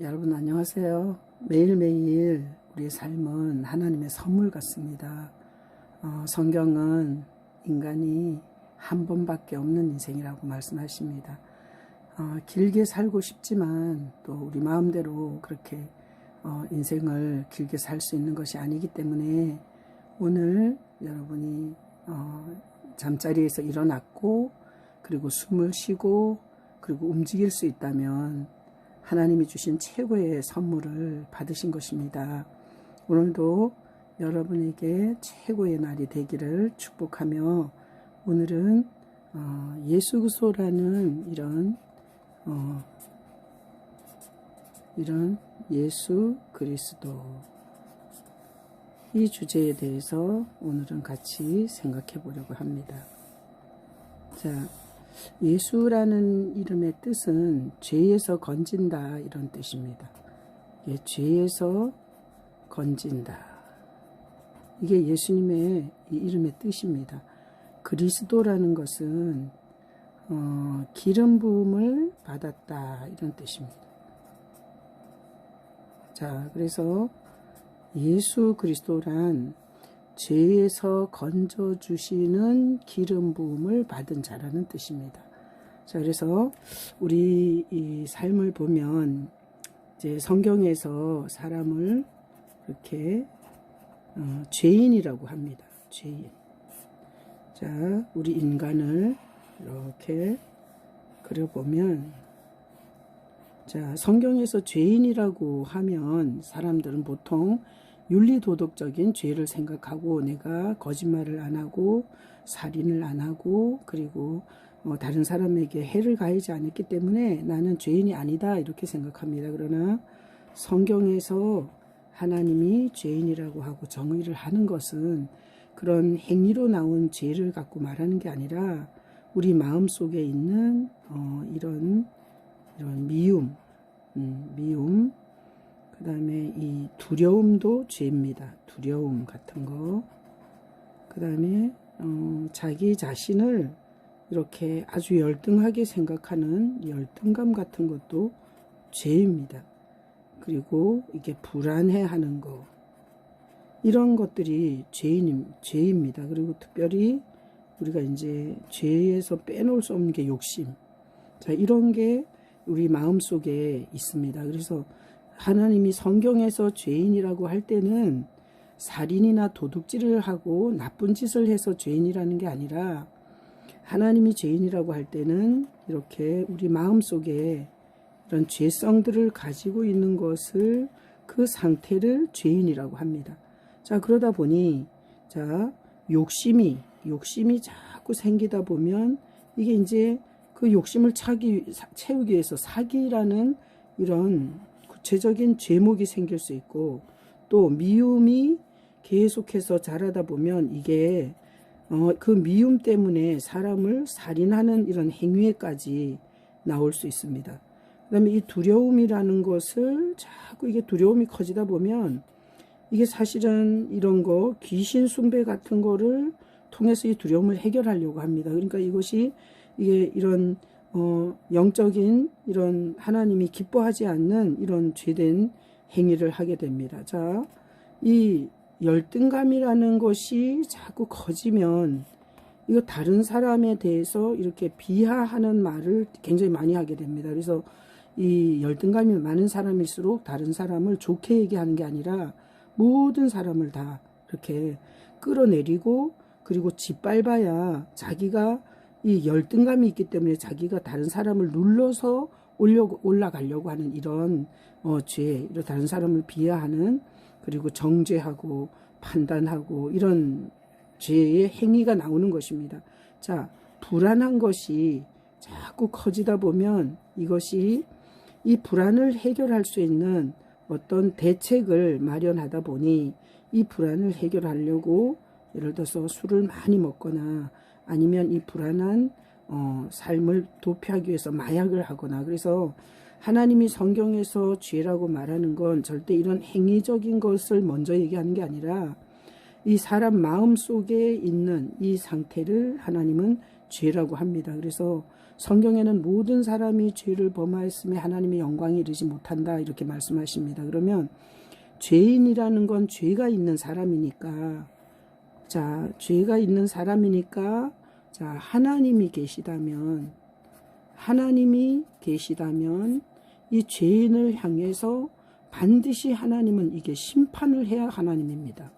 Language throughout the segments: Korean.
여러분 안녕하세요. 매일매일 우리의 삶은 하나님의 선물 같습니다. 성경은 인간이 한 번밖에 없는 인생이라고 말씀하십니다. 길게 살고 싶지만 또 우리 마음대로 그렇게 인생을 길게 살 수 있는 것이 아니기 때문에 오늘 여러분이 잠자리에서 일어났고 그리고 숨을 쉬고 그리고 움직일 수 있다면 하나님이 주신 최고의 선물을 받으신 것입니다. 오늘도 여러분에게 최고의 날이 되기를 축복하며 오늘은 예수 그리스도라는 이런 예수 그리스도 이 주제에 대해서 오늘은 같이 생각해 보려고 합니다. 자, 예수라는 이름의 뜻은 죄에서 건진다 이런 뜻입니다. 예, 죄에서 건진다. 이게 예수님의 이 이름의 뜻입니다. 그리스도라는 것은 기름 부음을 받았다 이런 뜻입니다. 자, 그래서 예수 그리스도란 죄에서 건져주시는 기름 부음을 받은 자라는 뜻입니다. 자, 그래서 우리 이 삶을 보면 이제 성경에서 사람을 이렇게 죄인이라고 합니다. 죄인. 자, 우리 인간을 이렇게 그려보면, 자, 성경에서 죄인이라고 하면 사람들은 보통 윤리도덕적인 죄를 생각하고 내가 거짓말을 안 하고 살인을 안 하고 그리고 다른 사람에게 해를 가하지 않았기 때문에 나는 죄인이 아니다 이렇게 생각합니다. 그러나 성경에서 하나님이 죄인이라고 하고 정의를 하는 것은 그런 행위로 나온 죄를 갖고 말하는 게 아니라 우리 마음속에 있는 이런 미움, 그 다음에 이 두려움도 죄입니다. 두려움 같은 거. 그 다음에 자기 자신을 이렇게 아주 열등하게 생각하는 열등감 같은 것도 죄입니다. 그리고 이게 불안해하는 거. 이런 것들이 죄입니다. 그리고 특별히 우리가 이제 죄에서 빼놓을 수 없는 게 욕심. 자, 이런 게 우리 마음속에 있습니다. 그래서 하나님이 성경에서 죄인이라고 할 때는 살인이나 도둑질을 하고 나쁜 짓을 해서 죄인이라는 게 아니라 하나님이 죄인이라고 할 때는 이렇게 우리 마음속에 이런 죄성들을 가지고 있는 것을 그 상태를 죄인이라고 합니다. 자, 그러다 보니 자, 욕심이 자꾸 생기다 보면 이게 이제 그 욕심을 채우기 위해서 사기라는 이런 구체적인 죄목이 생길 수 있고 또 미움이 계속해서 자라다 보면 이게 그 미움 때문에 사람을 살인하는 이런 행위에까지 나올 수 있습니다. 그 다음에 이 두려움이라는 것을 자꾸 이게 두려움이 커지다 보면 이게 사실은 이런 거 귀신 숭배 같은 거를 통해서 이 두려움을 해결하려고 합니다. 그러니까 이게 이런 영적인 이런 하나님이 기뻐하지 않는 이런 죄된 행위를 하게 됩니다. 자, 이 열등감이라는 것이 자꾸 커지면 이거 다른 사람에 대해서 이렇게 비하하는 말을 굉장히 많이 하게 됩니다. 그래서 이 열등감이 많은 사람일수록 다른 사람을 좋게 얘기하는 게 아니라 모든 사람을 다 이렇게 끌어내리고 그리고 짓밟아야 자기가 이 열등감이 있기 때문에 자기가 다른 사람을 눌러서 올라가려고 하는 이런 죄, 다른 사람을 비하하는 그리고 정죄하고 판단하고 이런 죄의 행위가 나오는 것입니다. 자, 불안한 것이 자꾸 커지다 보면 이것이 이 불안을 해결할 수 있는 어떤 대책을 마련하다 보니 이 불안을 해결하려고 예를 들어서 술을 많이 먹거나 아니면 이 불안한 삶을 도피하기 위해서 마약을 하거나 그래서 하나님이 성경에서 죄라고 말하는 건 절대 이런 행위적인 것을 먼저 얘기하는 게 아니라 이 사람 마음 속에 있는 이 상태를 하나님은 죄라고 합니다. 그래서 성경에는 모든 사람이 죄를 범하였음에 하나님의 영광에 이르지 못한다 이렇게 말씀하십니다. 그러면 죄인이라는 건 죄가 있는 사람이니까, 자, 죄가 있는 사람이니까, 자, 하나님이 계시다면 이 죄인을 향해서 반드시 하나님은 이게 심판을 해야 하나님입니다.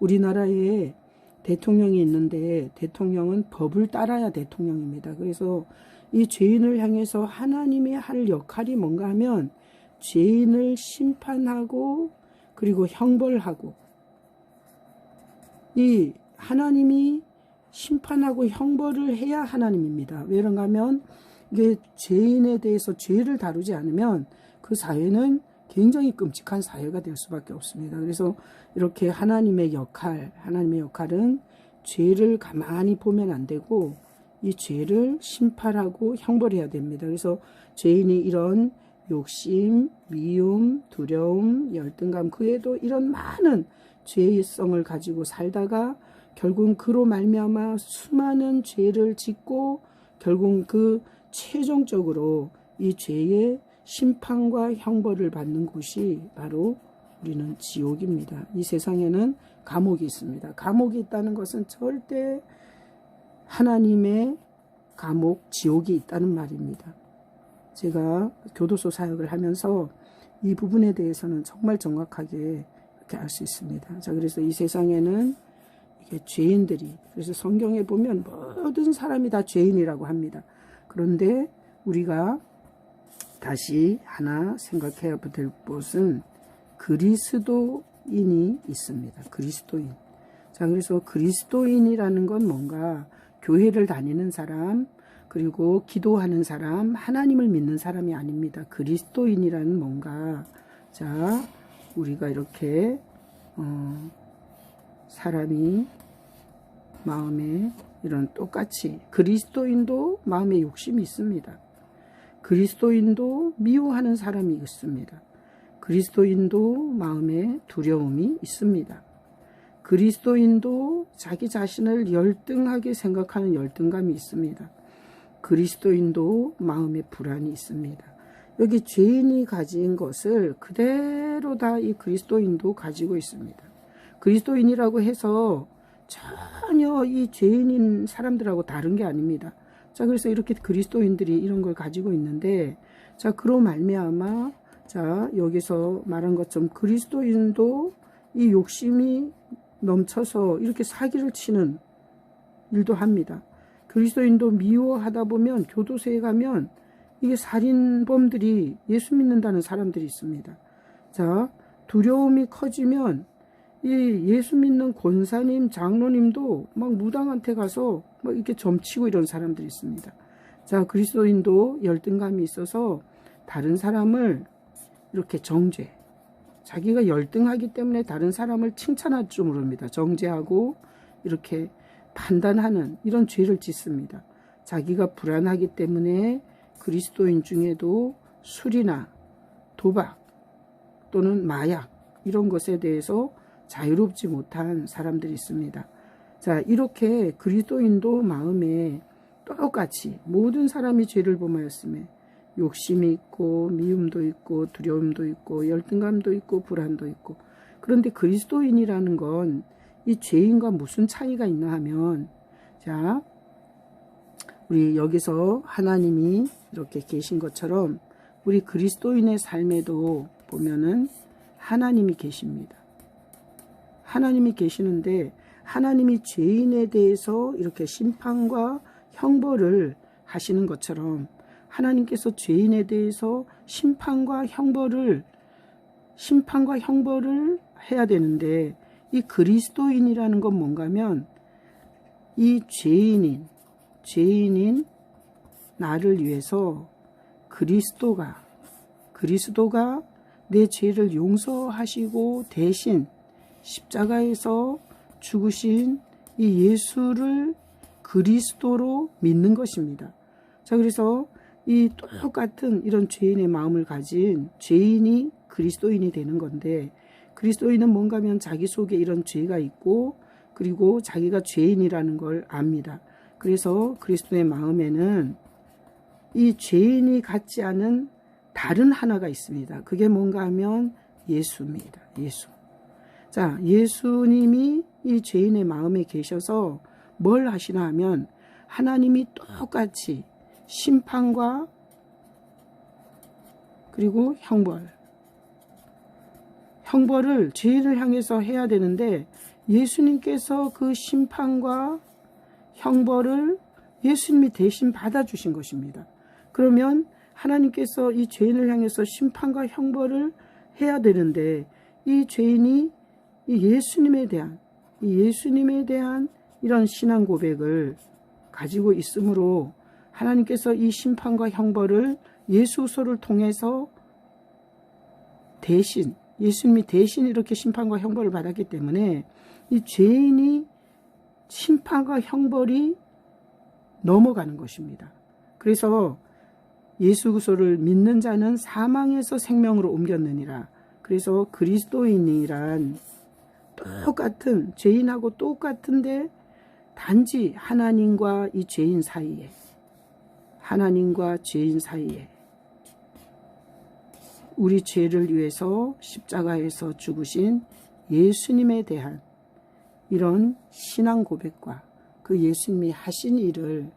우리나라에 대통령이 있는데 대통령은 법을 따라야 대통령입니다. 그래서 이 죄인을 향해서 하나님이 할 역할이 뭔가 하면 죄인을 심판하고 그리고 형벌하고, 이 하나님이 심판하고 형벌을 해야 하나님입니다. 왜 그런가 하면 이게 죄인에 대해서 죄를 다루지 않으면 그 사회는 굉장히 끔찍한 사회가 될 수밖에 없습니다. 그래서 이렇게 하나님의 역할은 죄를 가만히 보면 안 되고 이 죄를 심판하고 형벌해야 됩니다. 그래서 죄인이 이런 욕심, 미움, 두려움, 열등감, 그 외에도 이런 많은 죄성을 가지고 살다가 결국 그로 말미암아 수많은 죄를 짓고 결국 그 최종적으로 이 죄의 심판과 형벌을 받는 곳이 바로 우리는 지옥입니다. 이 세상에는 감옥이 있습니다. 감옥이 있다는 것은 절대 하나님의 감옥, 지옥이 있다는 말입니다. 제가 교도소 사역을 하면서 이 부분에 대해서는 정말 정확하게 이렇게 알 수 있습니다. 자, 그래서 이 세상에는 이게 죄인들이, 그래서 성경에 보면 모든 사람이 다 죄인이라고 합니다. 그런데 우리가 다시 하나 생각해야 될 것은 그리스도인이 있습니다. 그리스도인. 자, 그래서 그리스도인이라는 건 뭔가 교회를 다니는 사람, 그리고 기도하는 사람, 하나님을 믿는 사람이 아닙니다. 그리스도인이라는 뭔가, 자, 우리가 이렇게 사람이 마음에 이런 똑같이 그리스도인도 마음에 욕심이 있습니다. 그리스도인도 미워하는 사람이 있습니다. 그리스도인도 마음에 두려움이 있습니다. 그리스도인도 자기 자신을 열등하게 생각하는 열등감이 있습니다. 그리스도인도 마음에 불안이 있습니다. 여기 죄인이 가진 것을 그대로 다 이 그리스도인도 가지고 있습니다. 그리스도인이라고 해서 전혀 이 죄인인 사람들하고 다른 게 아닙니다. 자, 그래서 이렇게 그리스도인들이 이런 걸 가지고 있는데, 자, 그로 말미암아, 자, 여기서 말한 것처럼 그리스도인도 이 욕심이 넘쳐서 이렇게 사기를 치는 일도 합니다. 그리스도인도 미워하다 보면 교도소에 가면 이게 살인범들이 예수 믿는다는 사람들이 있습니다. 자, 두려움이 커지면 이 예수 믿는 권사님, 장로님도 막 무당한테 가서 막 이렇게 점치고 이런 사람들이 있습니다. 자, 그리스도인도 열등감이 있어서 다른 사람을 이렇게 정죄, 자기가 열등하기 때문에 다른 사람을 칭찬할 줄 모릅니다. 정죄하고 이렇게 판단하는 이런 죄를 짓습니다. 자기가 불안하기 때문에 그리스도인 중에도 술이나 도박 또는 마약 이런 것에 대해서 자유롭지 못한 사람들이 있습니다. 자, 이렇게 그리스도인도 마음에 똑같이 모든 사람이 죄를 범하였음에 욕심이 있고 미움도 있고 두려움도 있고 열등감도 있고 불안도 있고, 그런데 그리스도인이라는 건 이 죄인과 무슨 차이가 있나 하면, 자, 우리 여기서 하나님이 이렇게 계신 것처럼 우리 그리스도인의 삶에도 보면은 하나님이 계십니다. 하나님이 계시는데 하나님이 죄인에 대해서 이렇게 심판과 형벌을 하시는 것처럼 하나님께서 죄인에 대해서 심판과 형벌을 해야 되는데, 이 그리스도인이라는 건 뭔가 하면 이 죄인인 나를 위해서 그리스도가 내 죄를 용서하시고 대신 십자가에서 죽으신 이 예수를 그리스도로 믿는 것입니다. 자, 그래서 이 똑같은 이런 죄인의 마음을 가진 죄인이 그리스도인이 되는 건데, 그리스도인은 뭔가 하면 자기 속에 이런 죄가 있고 그리고 자기가 죄인이라는 걸 압니다. 그래서 그리스도의 마음에는 이 죄인이 갖지 않은 다른 하나가 있습니다. 그게 뭔가 하면 예수입니다. 예수. 자, 예수님이 이 죄인의 마음에 계셔서 뭘 하시나 하면 하나님이 똑같이 심판과 그리고 형벌을 죄인을 향해서 해야 되는데 예수님께서 그 심판과 형벌을 예수님이 대신 받아주신 것입니다. 그러면 하나님께서 이 죄인을 향해서 심판과 형벌을 해야 되는데 이 죄인이 이 예수님에 대한 이런 신앙 고백을 가지고 있으므로 하나님께서 이 심판과 형벌을 예수소를 통해서 대신 예수님이 대신 이렇게 심판과 형벌을 받았기 때문에 이 죄인이 심판과 형벌이 넘어가는 것입니다. 그래서 예수 그리스도를 믿는 자는 사망에서 생명으로 옮겼느니라. 그래서 그리스도인이란 똑같은 죄인하고 똑같은데 단지 하나님과 죄인 사이에 우리 죄를 위해서 십자가에서 죽으신 예수님에 대한 이런 신앙 고백과 그 예수님이 하신 일을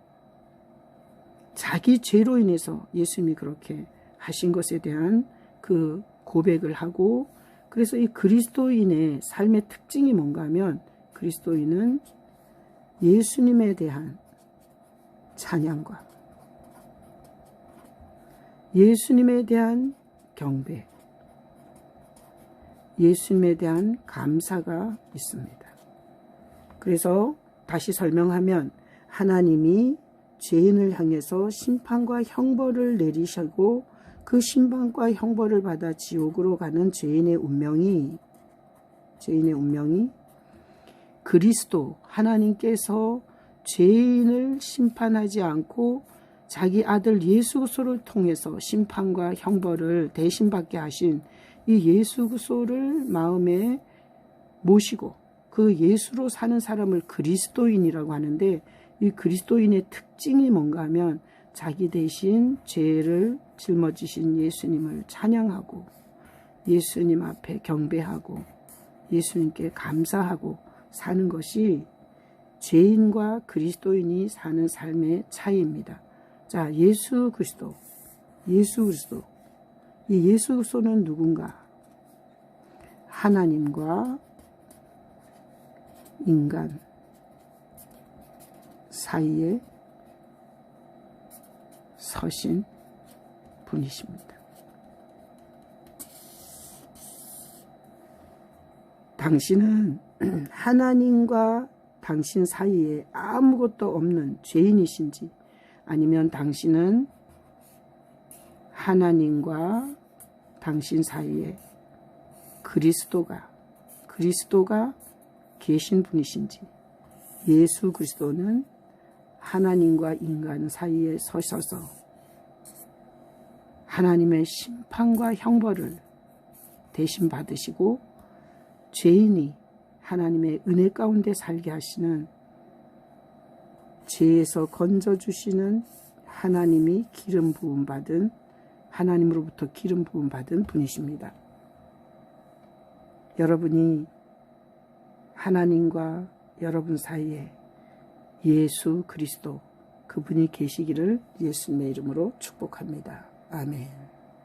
자기 죄로 인해서 예수님이 그렇게 하신 것에 대한 그 고백을 하고, 그래서 이 그리스도인의 삶의 특징이 뭔가 하면 그리스도인은 예수님에 대한 찬양과 예수님에 대한 경배, 예수님에 대한 감사가 있습니다. 그래서 다시 설명하면 하나님이 죄인을 향해서 심판과 형벌을 내리시고 그 심판과 형벌을 받아 지옥으로 가는 죄인의 운명이 그리스도 하나님께서 죄인을 심판하지 않고 자기 아들 예수 그리스도를 통해서 심판과 형벌을 대신 받게 하신 이 예수 그리스도를 마음에 모시고 그 예수로 사는 사람을 그리스도인이라고 하는데, 이 그리스도인의 특징이 뭔가 하면 자기 대신 죄를 짊어지신 예수님을 찬양하고 예수님 앞에 경배하고 예수님께 감사하고 사는 것이 죄인과 그리스도인이 사는 삶의 차이입니다. 자, 예수 그리스도. 이 예수 그리스도는 누군가? 하나님과 인간 사이에 서신 분이십니다. 당신은 하나님과 당신 사이에 아무것도 없는 죄인이신지, 아니면 당신은 하나님과 당신 사이에 그리스도가 계신 분이신지, 예수 그리스도는 하나님과 인간 사이에 서셔서 하나님의 심판과 형벌을 대신 받으시고 죄인이 하나님의 은혜 가운데 살게 하시는, 죄에서 건져주시는 하나님이 하나님으로부터 기름 부음 받은 분이십니다. 여러분이 하나님과 여러분 사이에 예수 그리스도 그분이 계시기를 예수님의 이름으로 축복합니다. 아멘.